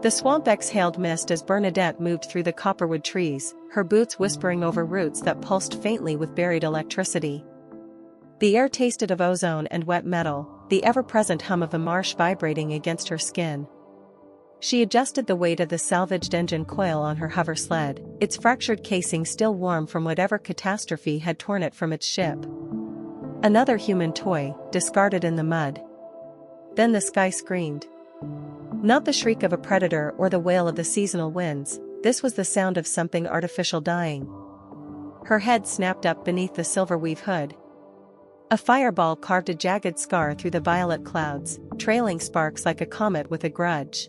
The swamp exhaled mist as Bernadette moved through the copperwood trees, her boots whispering over roots that pulsed faintly with buried electricity. The air tasted of ozone and wet metal, the ever-present hum of the marsh vibrating against her skin. She adjusted the weight of the salvaged engine coil on her hover sled, its fractured casing still warm from whatever catastrophe had torn it from its ship. Another human toy, discarded in the mud. Then the sky screamed. Not the shriek of a predator or the wail of the seasonal winds, this was the sound of something artificial dying. Her head snapped up beneath the silver-weave hood. A fireball carved a jagged scar through the violet clouds, trailing sparks like a comet with a grudge.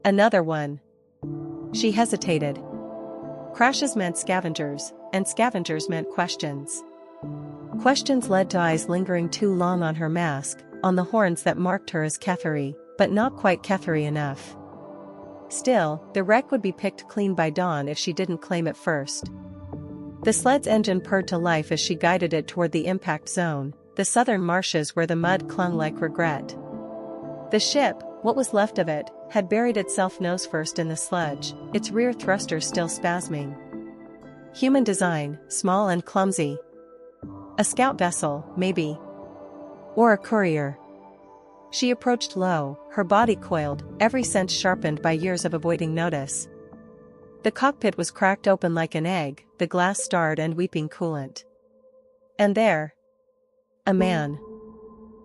Another one. She hesitated. Crashes meant scavengers, and scavengers meant questions. Questions led to eyes lingering too long on her mask, on the horns that marked her as Kethari, but not quite Kethari enough. Still, the wreck would be picked clean by dawn if she didn't claim it first. The sled's engine purred to life as she guided it toward the impact zone, the southern marshes where the mud clung like regret. The ship, what was left of it, had buried itself nose first in the sludge, its rear thrusters still spasming. Human design, small and clumsy. A scout vessel, maybe. Or a courier. She approached low, her body coiled, every sense sharpened by years of avoiding notice. The cockpit was cracked open like an egg, the glass starred and weeping coolant. And there. A man.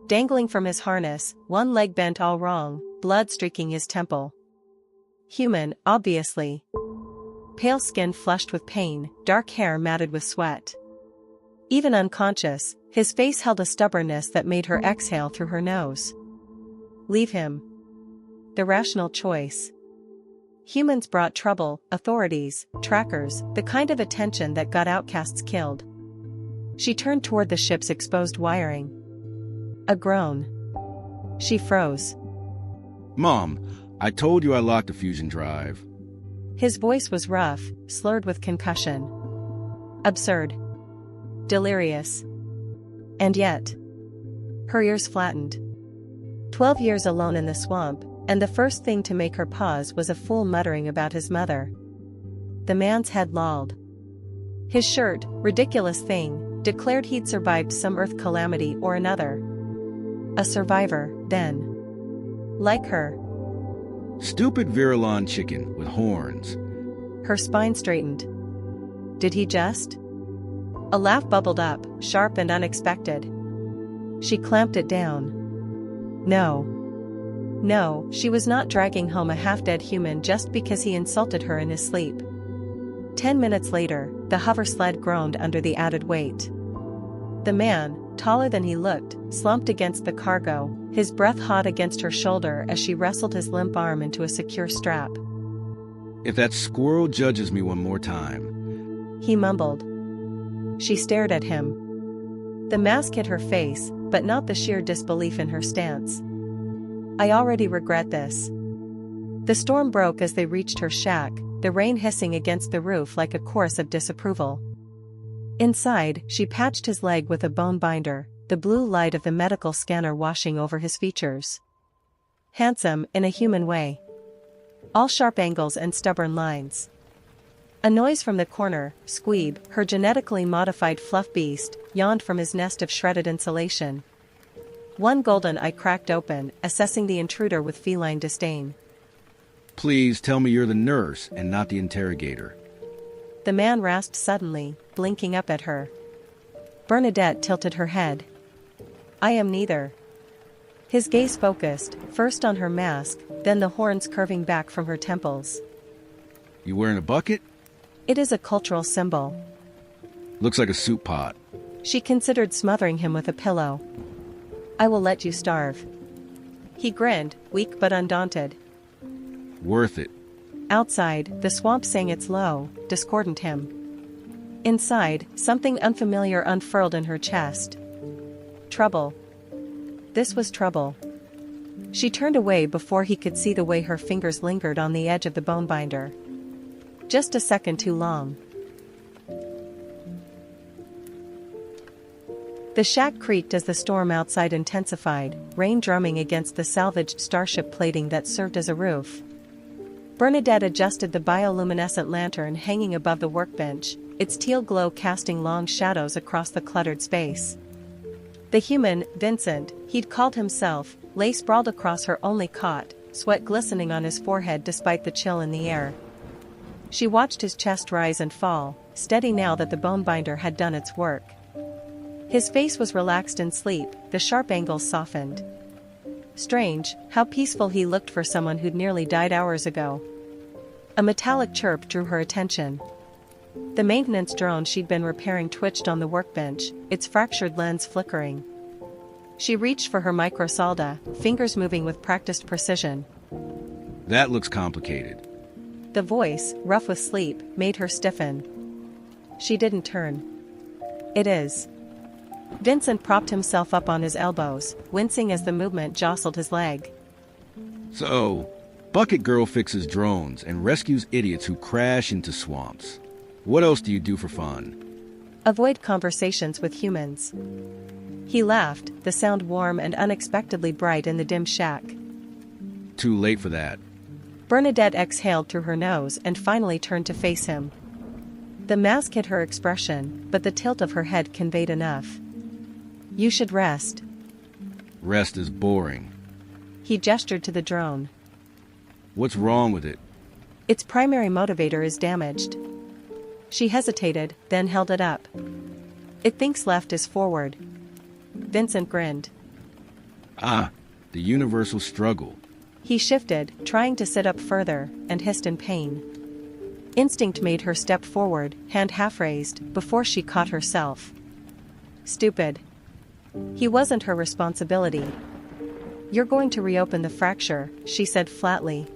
Dangling from his harness, one leg bent all wrong, blood streaking his temple. Human, obviously. Pale skin flushed with pain, dark hair matted with sweat. Even unconscious, his face held a stubbornness that made her exhale through her nose. Leave him. The rational choice. Humans brought trouble, authorities, trackers, the kind of attention that got outcasts killed. She turned toward the ship's exposed wiring. A groan. She froze. Mom, I told you I locked the fusion drive. His voice was rough, slurred with concussion. Absurd. Delirious. And yet. Her ears flattened. 12 years alone in the swamp, and the first thing to make her pause was a fool muttering about his mother. The man's head lolled. His shirt, ridiculous thing, declared he'd survived some Earth calamity or another. A survivor, then. Like her. Stupid Virulon chicken with horns. Her spine straightened. Did he just? A laugh bubbled up, sharp and unexpected. She clamped it down. No. No, she was not dragging home a half-dead human just because he insulted her in his sleep. 10 minutes later, the hover sled groaned under the added weight. The man, taller than he looked, slumped against the cargo, his breath hot against her shoulder as she wrestled his limp arm into a secure strap. If that squirrel judges me one more time. He mumbled. She stared at him. The mask hid her face, but not the sheer disbelief in her stance. I already regret this. The storm broke as they reached her shack, the rain hissing against the roof like a chorus of disapproval. Inside, she patched his leg with a bone binder, the blue light of the medical scanner washing over his features. Handsome, in a human way. All sharp angles and stubborn lines. A noise from the corner, Squeeb, her genetically modified fluff beast, yawned from his nest of shredded insulation. One golden eye cracked open, assessing the intruder with feline disdain. Please tell me you're the nurse and not the interrogator. The man rasped suddenly, blinking up at her. Bernadette tilted her head. I am neither. His gaze focused, first on her mask, then the horns curving back from her temples. You wearing a bucket? It is a cultural symbol. Looks like a soup pot. She considered smothering him with a pillow. I will let you starve. He grinned, weak but undaunted. Worth it. Outside, the swamp sang its low, discordant hymn. Inside, something unfamiliar unfurled in her chest. Trouble. This was trouble. She turned away before he could see the way her fingers lingered on the edge of the bone binder. Just a second too long. The shack creaked as the storm outside intensified, rain drumming against the salvaged starship plating that served as a roof. Bernadette adjusted the bioluminescent lantern hanging above the workbench, its teal glow casting long shadows across the cluttered space. The human, Vincent, he'd called himself, lay sprawled across her only cot, sweat glistening on his forehead despite the chill in the air. She watched his chest rise and fall, steady now that the bone binder had done its work. His face was relaxed in sleep, the sharp angles softened. Strange, how peaceful he looked for someone who'd nearly died hours ago. A metallic chirp drew her attention. The maintenance drone she'd been repairing twitched on the workbench, its fractured lens flickering. She reached for her microsolda, fingers moving with practiced precision. That looks complicated. The voice, rough with sleep, made her stiffen. She didn't turn. It is. Vincent propped himself up on his elbows, wincing as the movement jostled his leg. So, Bucket Girl fixes drones and rescues idiots who crash into swamps. What else do you do for fun? Avoid conversations with humans. He laughed, the sound warm and unexpectedly bright in the dim shack. Too late for that. Bernadette exhaled through her nose and finally turned to face him. The mask hid her expression, but the tilt of her head conveyed enough. You should rest. Rest is boring. He gestured to the drone. What's wrong with it? Its primary motivator is damaged. She hesitated, then held it up. It thinks left is forward. Vincent grinned. Ah, the universal struggle. He shifted, trying to sit up further, and hissed in pain. Instinct made her step forward, hand half raised, before she caught herself. Stupid. He wasn't her responsibility. You're going to reopen the fracture, she said flatly.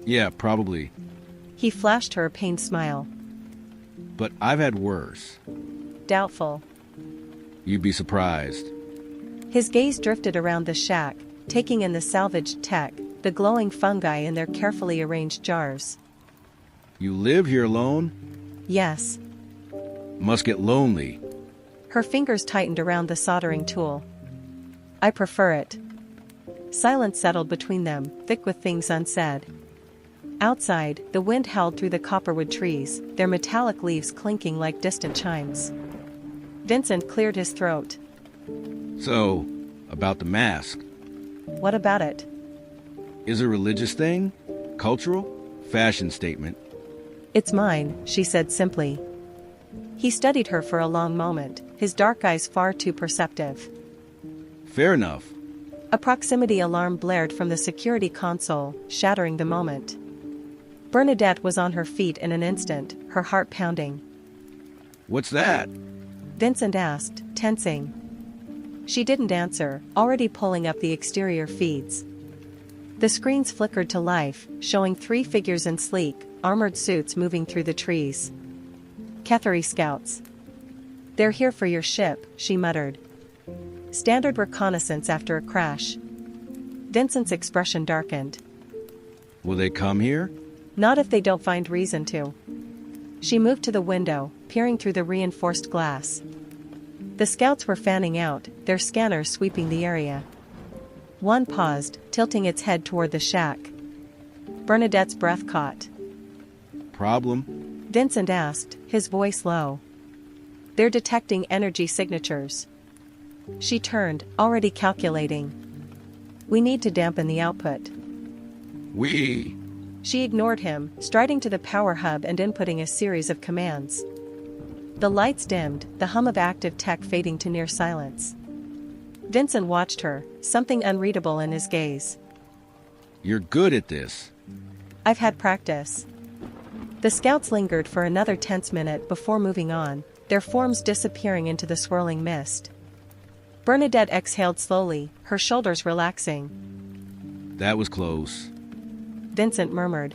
Yeah, probably. He flashed her a pained smile. But I've had worse. Doubtful. You'd be surprised. His gaze drifted around the shack, taking in the salvaged tech, the glowing fungi in their carefully arranged jars. You live here alone? Yes. Must get lonely. Her fingers tightened around the soldering tool. I prefer it. Silence settled between them, thick with things unsaid. Outside, the wind howled through the copperwood trees, their metallic leaves clinking like distant chimes. Vincent cleared his throat. So, about the mask. What about it? Is it a religious thing? Cultural? Fashion statement? It's mine, she said simply. He studied her for a long moment, his dark eyes far too perceptive. Fair enough. A proximity alarm blared from the security console, shattering the moment. Bernadette was on her feet in an instant, her heart pounding. What's that? Vincent asked, tensing. She didn't answer, already pulling up the exterior feeds. The screens flickered to life, showing 3 figures in sleek, armored suits moving through the trees. Kethari scouts. They're here for your ship, she muttered. Standard reconnaissance after a crash. Vincent's expression darkened. Will they come here? Not if they don't find reason to. She moved to the window, peering through the reinforced glass. The scouts were fanning out, their scanners sweeping the area. One paused, tilting its head toward the shack. Bernadette's breath caught. Problem? Vincent asked, his voice low. They're detecting energy signatures. She turned, already calculating. We need to dampen the output. We. She ignored him, striding to the power hub and inputting a series of commands. The lights dimmed, the hum of active tech fading to near silence. Vincent watched her, something unreadable in his gaze. You're good at this. I've had practice. The scouts lingered for another tense minute before moving on, their forms disappearing into the swirling mist. Bernadette exhaled slowly, her shoulders relaxing. That was close. Vincent murmured.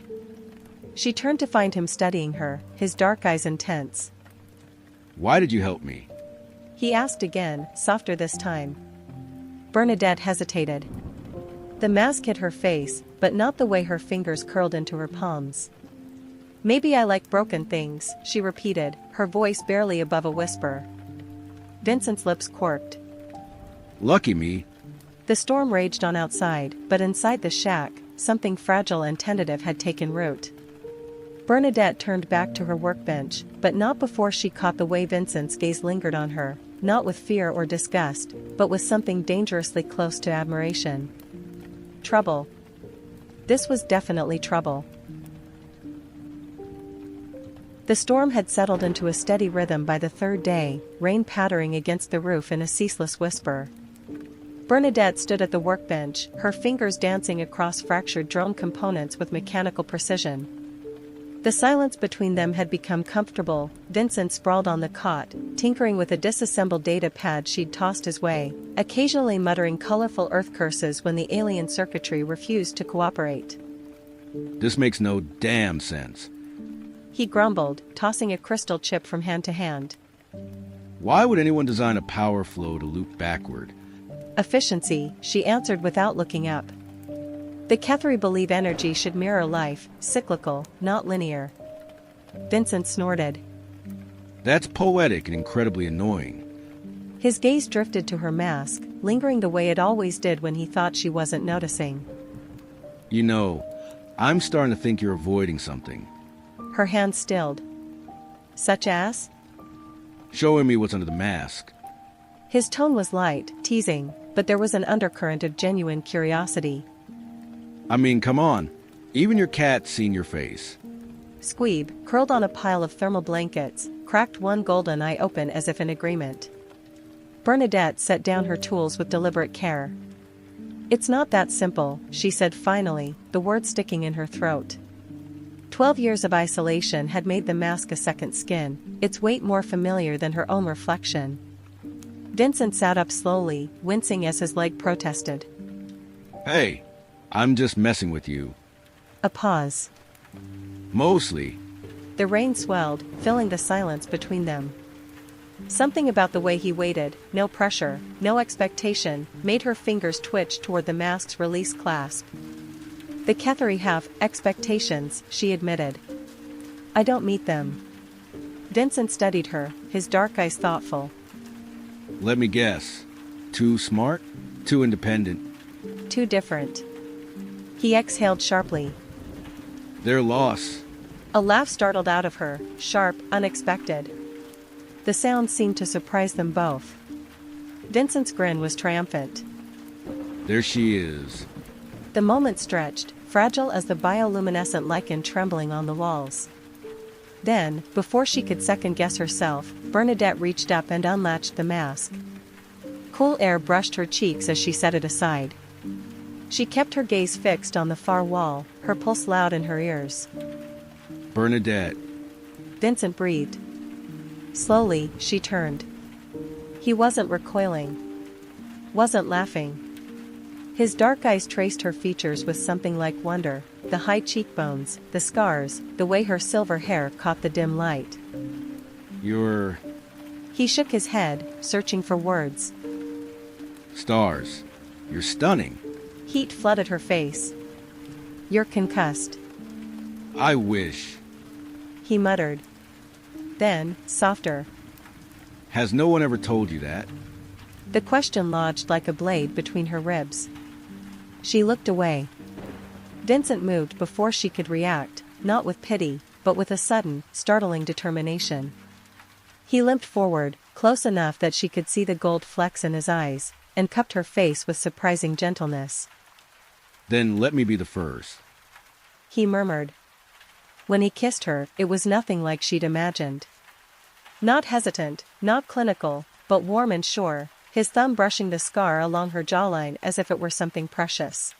She turned to find him studying her, his dark eyes intense. Why did you help me? He asked again, softer this time. Bernadette hesitated. The mask hid her face, but not the way her fingers curled into her palms. Maybe I like broken things, she repeated, her voice barely above a whisper. Vincent's lips quirked. Lucky me. The storm raged on outside, but inside the shack, something fragile and tentative had taken root. Bernadette turned back to her workbench, but not before she caught the way Vincent's gaze lingered on her, not with fear or disgust, but with something dangerously close to admiration. Trouble. This was definitely trouble. The storm had settled into a steady rhythm by the third day, rain pattering against the roof in a ceaseless whisper. Bernadette stood at the workbench, her fingers dancing across fractured drone components with mechanical precision. The silence between them had become comfortable. Vincent sprawled on the cot, tinkering with a disassembled data pad she'd tossed his way, occasionally muttering colorful earth curses when the alien circuitry refused to cooperate. This makes no damn sense, he grumbled, tossing a crystal chip from hand to hand. Why would anyone design a power flow to loop backward? Efficiency, she answered without looking up. The Kethari believe energy should mirror life, cyclical, not linear. Vincent snorted. That's poetic and incredibly annoying. His gaze drifted to her mask, lingering the way it always did when he thought she wasn't noticing. You know, I'm starting to think you're avoiding something. Her hand stilled. Such as? Showing me what's under the mask. His tone was light, teasing, but there was an undercurrent of genuine curiosity. I mean, come on. Even your cat's seen your face. Squeeb, curled on a pile of thermal blankets, cracked one golden eye open as if in agreement. Bernadette set down her tools with deliberate care. It's not that simple, she said finally, the words sticking in her throat. 12 years of isolation had made the mask a second skin, its weight more familiar than her own reflection. Vincent sat up slowly, wincing as his leg protested. Hey, I'm just messing with you. A pause. Mostly. The rain swelled, filling the silence between them. Something about the way he waited, no pressure, no expectation, made her fingers twitch toward the mask's release clasp. The Kethari have expectations, she admitted. I don't meet them. Vincent studied her, his dark eyes thoughtful. Let me guess. Too smart? Too independent? Too different. He exhaled sharply. Their loss. A laugh startled out of her, sharp, unexpected. The sound seemed to surprise them both. Vincent's grin was triumphant. There she is. The moment stretched, fragile as the bioluminescent lichen trembling on the walls. Then, before she could second-guess herself, Bernadette reached up and unlatched the mask. Cool air brushed her cheeks as she set it aside. She kept her gaze fixed on the far wall, her pulse loud in her ears. Bernadette. Vincent breathed. Slowly, she turned. He wasn't recoiling. Wasn't laughing. His dark eyes traced her features with something like wonder, the high cheekbones, the scars, the way her silver hair caught the dim light. You're... He shook his head, searching for words. Stars. You're stunning. Heat flooded her face. You're concussed. I wish. He muttered. Then, softer. Has no one ever told you that? The question lodged like a blade between her ribs. She looked away. Vincent moved before she could react, not with pity, but with a sudden, startling determination. He limped forward, close enough that she could see the gold flecks in his eyes, and cupped her face with surprising gentleness. Then let me be the first. He murmured. When he kissed her, it was nothing like she'd imagined. Not hesitant, not clinical, but warm and sure, his thumb brushing the scar along her jawline as if it were something precious.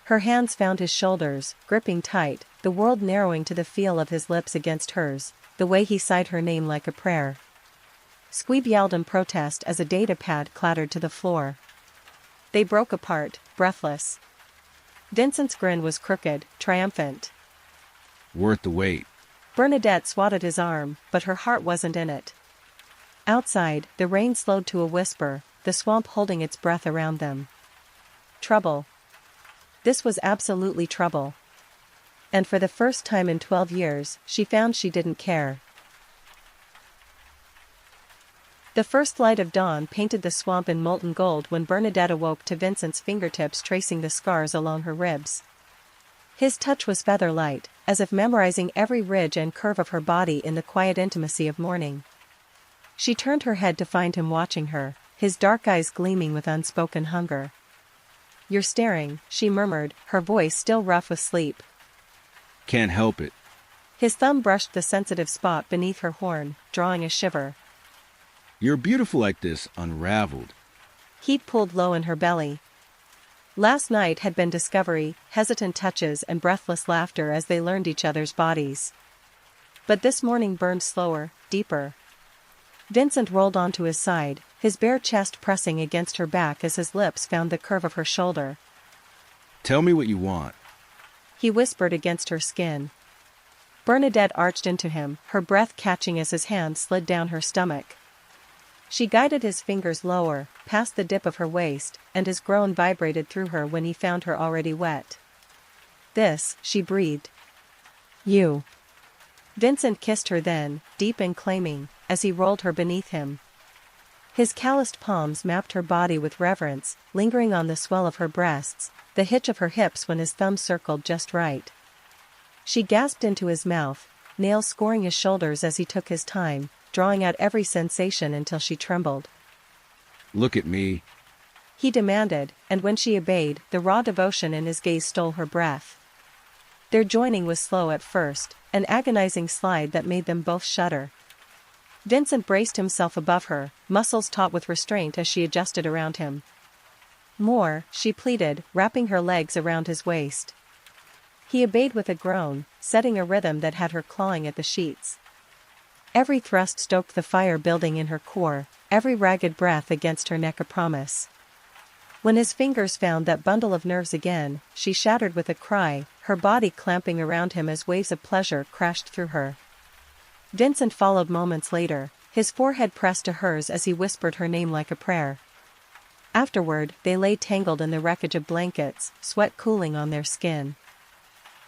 Her hands found his shoulders, gripping tight, the world narrowing to the feel of his lips against hers, the way he sighed her name like a prayer. Squeeb yelled in protest as a data pad clattered to the floor. They broke apart, breathless. Vincent's grin was crooked, triumphant. Worth the wait. Bernadette swatted his arm, but her heart wasn't in it. Outside, the rain slowed to a whisper, the swamp holding its breath around them. Trouble. This was absolutely trouble. And for the first time in 12 years, she found she didn't care. The first light of dawn painted the swamp in molten gold when Bernadette awoke to Vincent's fingertips tracing the scars along her ribs. His touch was feather-light, as if memorizing every ridge and curve of her body in the quiet intimacy of morning. She turned her head to find him watching her, his dark eyes gleaming with unspoken hunger. "You're staring," she murmured, her voice still rough with sleep. Can't help it. His thumb brushed the sensitive spot beneath her horn, drawing a shiver. You're beautiful like this, unraveled. Heat pulled low in her belly. Last night had been discovery, hesitant touches and breathless laughter as they learned each other's bodies. But this morning burned slower, deeper. Vincent rolled onto his side, his bare chest pressing against her back as his lips found the curve of her shoulder. Tell me what you want. He whispered against her skin. Bernadette arched into him, her breath catching as his hand slid down her stomach. She guided his fingers lower, past the dip of her waist, and his groan vibrated through her when he found her already wet. "This," she breathed. "You." Vincent kissed her then, deep and claiming, as he rolled her beneath him. His calloused palms mapped her body with reverence, lingering on the swell of her breasts, the hitch of her hips when his thumb circled just right. She gasped into his mouth, nails scoring his shoulders as he took his time, drawing out every sensation until she trembled. "Look at me," he demanded, and when she obeyed, the raw devotion in his gaze stole her breath. Their joining was slow at first, an agonizing slide that made them both shudder. Vincent braced himself above her, muscles taut with restraint as she adjusted around him. "More," she pleaded, wrapping her legs around his waist. He obeyed with a groan, setting a rhythm that had her clawing at the sheets. Every thrust stoked the fire building in her core, every ragged breath against her neck a promise. When his fingers found that bundle of nerves again, she shattered with a cry, her body clamping around him as waves of pleasure crashed through her. Vincent followed moments later, his forehead pressed to hers as he whispered her name like a prayer. Afterward, they lay tangled in the wreckage of blankets, sweat cooling on their skin.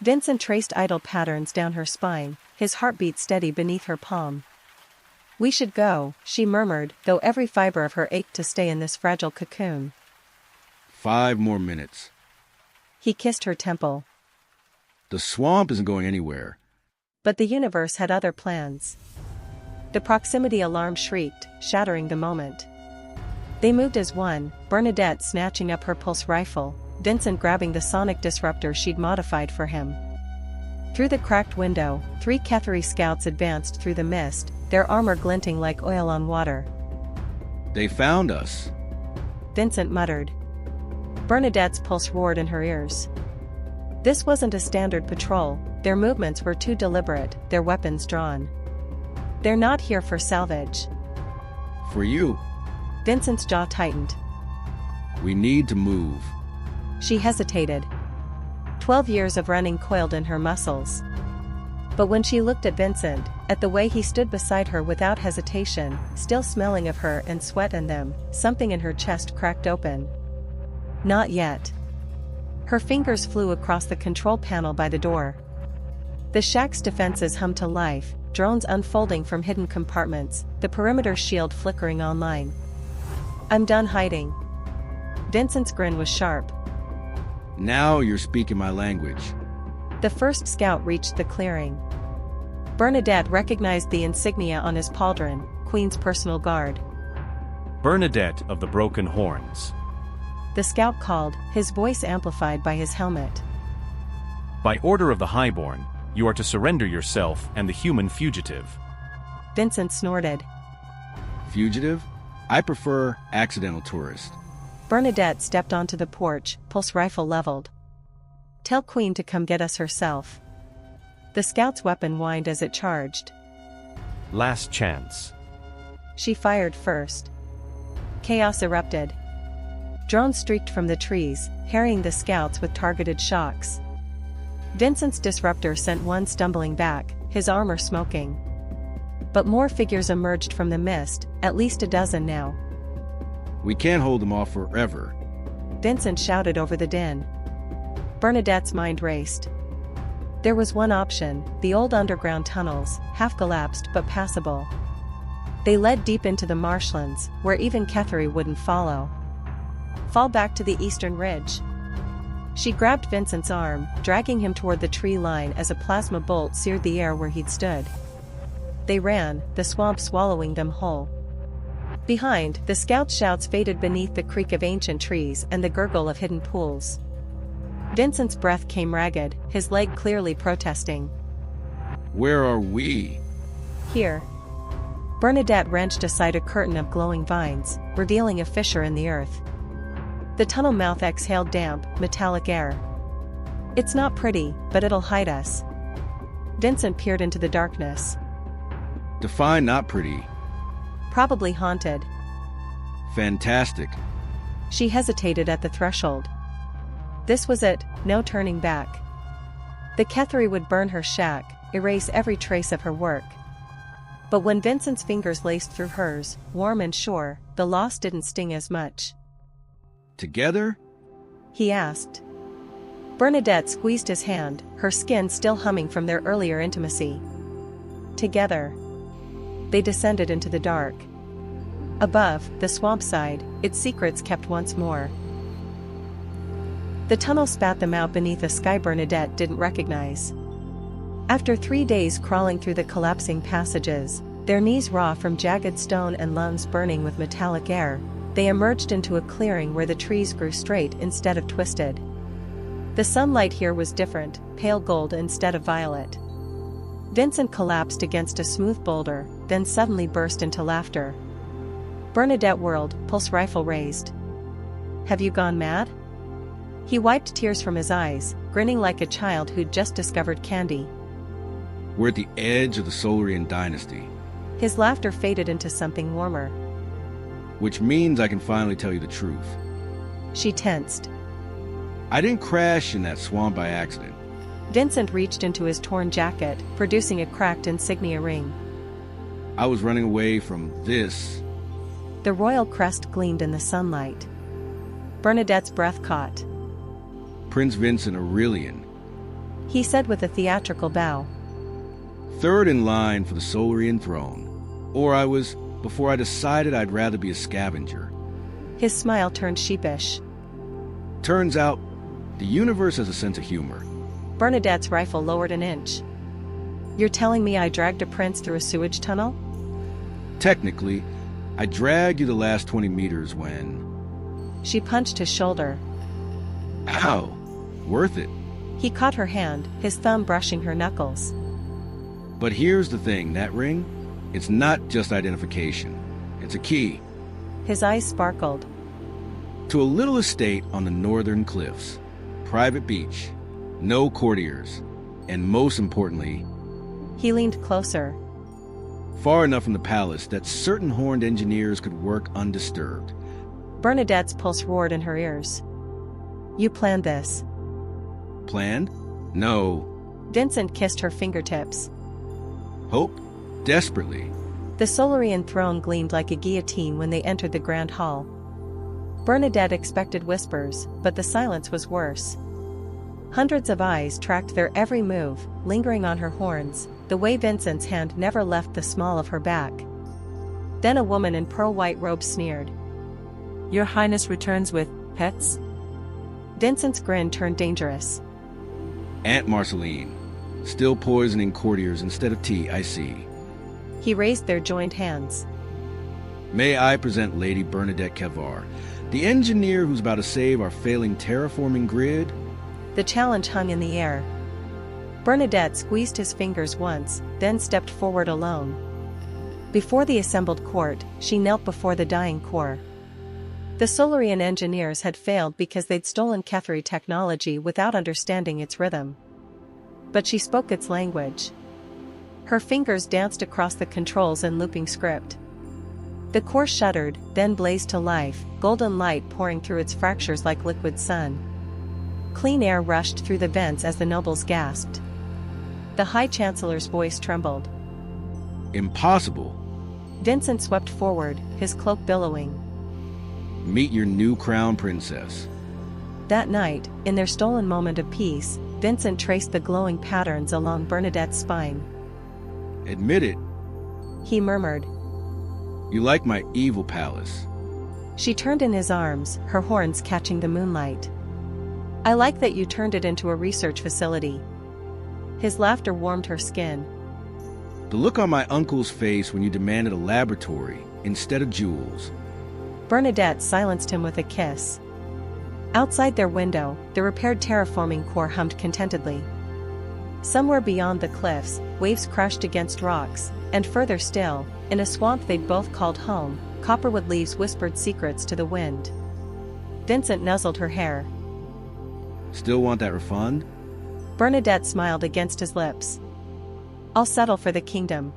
Vincent traced idle patterns down her spine, his heartbeat steady beneath her palm. "We should go," she murmured, though every fiber of her ached to stay in this fragile cocoon. 5 more minutes. He kissed her temple. The swamp isn't going anywhere. But the universe had other plans. The proximity alarm shrieked, shattering the moment. They moved as one, Bernadette snatching up her pulse rifle, Vincent grabbing the sonic disruptor she'd modified for him. Through the cracked window, 3 Kethari scouts advanced through the mist, their armor glinting like oil on water. They found us, Vincent muttered. Bernadette's pulse roared in her ears. This wasn't a standard patrol, their movements were too deliberate, their weapons drawn. "They're not here for salvage." For you. Vincent's jaw tightened. We need to move. She hesitated. 12 years of running coiled in her muscles. But when she looked at Vincent, at the way he stood beside her without hesitation, still smelling of her and sweat in them, something in her chest cracked open. Not yet. Her fingers flew across the control panel by the door. The shack's defenses hummed to life, drones unfolding from hidden compartments, the perimeter shield flickering online. "I'm done hiding." Vincent's grin was sharp. Now you're speaking my language. The first scout reached the clearing. Bernadette recognized the insignia on his pauldron, Queen's personal guard. "Bernadette of the Broken Horns." The scout called, his voice amplified by his helmet. "By order of the Highborn, you are to surrender yourself and the human fugitive." Vincent snorted. Fugitive? I prefer accidental tourist. Bernadette stepped onto the porch, pulse rifle leveled. "Tell Queen to come get us herself." The scout's weapon whined as it charged. "Last chance." She fired first. Chaos erupted. Drones streaked from the trees, harrying the scouts with targeted shocks. Vincent's disruptor sent one stumbling back, his armor smoking. But more figures emerged from the mist, at least a dozen now. We can't hold them off forever, Vincent shouted over the din. Bernadette's mind raced. There was one option, the old underground tunnels, half collapsed but passable. They led deep into the marshlands, where even Kethari wouldn't follow. Fall back to the eastern ridge. She grabbed Vincent's arm, dragging him toward the tree line as a plasma bolt seared the air where he'd stood. They ran, the swamp swallowing them whole. Behind, the scout's shouts faded beneath the creak of ancient trees and the gurgle of hidden pools. Vincent's breath came ragged, his leg clearly protesting. Where are we? Here. Bernadette wrenched aside a curtain of glowing vines, revealing a fissure in the earth. The tunnel mouth exhaled damp, metallic air. It's not pretty, but it'll hide us. Vincent peered into the darkness. Define not pretty. Probably haunted. Fantastic. She hesitated at the threshold. This was it, no turning back. The Kethari would burn her shack, erase every trace of her work. But when Vincent's fingers laced through hers, warm and sure, the loss didn't sting as much. Together? He asked. Bernadette squeezed his hand, her skin still humming from their earlier intimacy. Together. They descended into the dark. Above, the swamp side, its secrets kept once more. The tunnel spat them out beneath a sky Bernadette didn't recognize. After 3 days crawling through the collapsing passages, their knees raw from jagged stone and lungs burning with metallic air, they emerged into a clearing where the trees grew straight instead of twisted. The sunlight here was different, pale gold instead of violet. Vincent collapsed against a smooth boulder, then suddenly burst into laughter. Bernadette whirled, pulse rifle raised. Have you gone mad? He wiped tears from his eyes, grinning like a child who'd just discovered candy. We're at the edge of the Solarian dynasty. His laughter faded into something warmer. Which means I can finally tell you the truth. She tensed. I didn't crash in that swamp by accident. Vincent reached into his torn jacket, producing a cracked insignia ring. I was running away from this. The royal crest gleamed in the sunlight. Bernadette's breath caught. Prince Vincent Aurelian. He said with a theatrical bow. Third in line for the Solarian throne. Or I was, before I decided I'd rather be a scavenger. His smile turned sheepish. Turns out, the universe has a sense of humor. Bernadette's rifle lowered an inch. You're telling me I dragged a prince through a sewage tunnel? Technically, I dragged you the last 20 meters when... She punched his shoulder. Ow! Worth it. He caught her hand, his thumb brushing her knuckles. But here's the thing, that ring, it's not just identification. It's a key. His eyes sparkled. To a little estate on the northern cliffs. Private beach. No courtiers. And most importantly... He leaned closer. Far enough from the palace that certain horned engineers could work undisturbed. Bernadette's pulse roared in her ears. You planned this. Planned? No. Vincent kissed her fingertips. Hope? Desperately. The Solarian throne gleamed like a guillotine when they entered the grand hall. Bernadette expected whispers, but the silence was worse. Hundreds of eyes tracked their every move, lingering on her horns, the way Vincent's hand never left the small of her back. Then a woman in pearl-white robes sneered. Your Highness returns with pets? Vincent's grin turned dangerous. Aunt Marceline. Still poisoning courtiers instead of tea, I see. He raised their joined hands. May I present Lady Bernadette Kavar, the engineer who's about to save our failing terraforming grid? The challenge hung in the air. Bernadette squeezed his fingers once, then stepped forward alone. Before the assembled court, she knelt before the dying core. The Solarian engineers had failed because they'd stolen Kethari technology without understanding its rhythm. But she spoke its language. Her fingers danced across the controls in looping script. The core shuddered, then blazed to life, golden light pouring through its fractures like liquid sun. Clean air rushed through the vents as the nobles gasped. The High Chancellor's voice trembled. Impossible. Vincent swept forward, his cloak billowing. Meet your new crown princess. That night, in their stolen moment of peace, Vincent traced the glowing patterns along Bernadette's spine. Admit it. He murmured. You like my evil palace. She turned in his arms, her horns catching the moonlight. I like that you turned it into a research facility. His laughter warmed her skin. The look on my uncle's face when you demanded a laboratory instead of jewels. Bernadette silenced him with a kiss. Outside their window, the repaired terraforming core hummed contentedly. Somewhere beyond the cliffs, waves crashed against rocks, and further still, in a swamp they'd both called home, copperwood leaves whispered secrets to the wind. Vincent nuzzled her hair. Still want that refund? Bernadette smiled against his lips. I'll settle for the kingdom,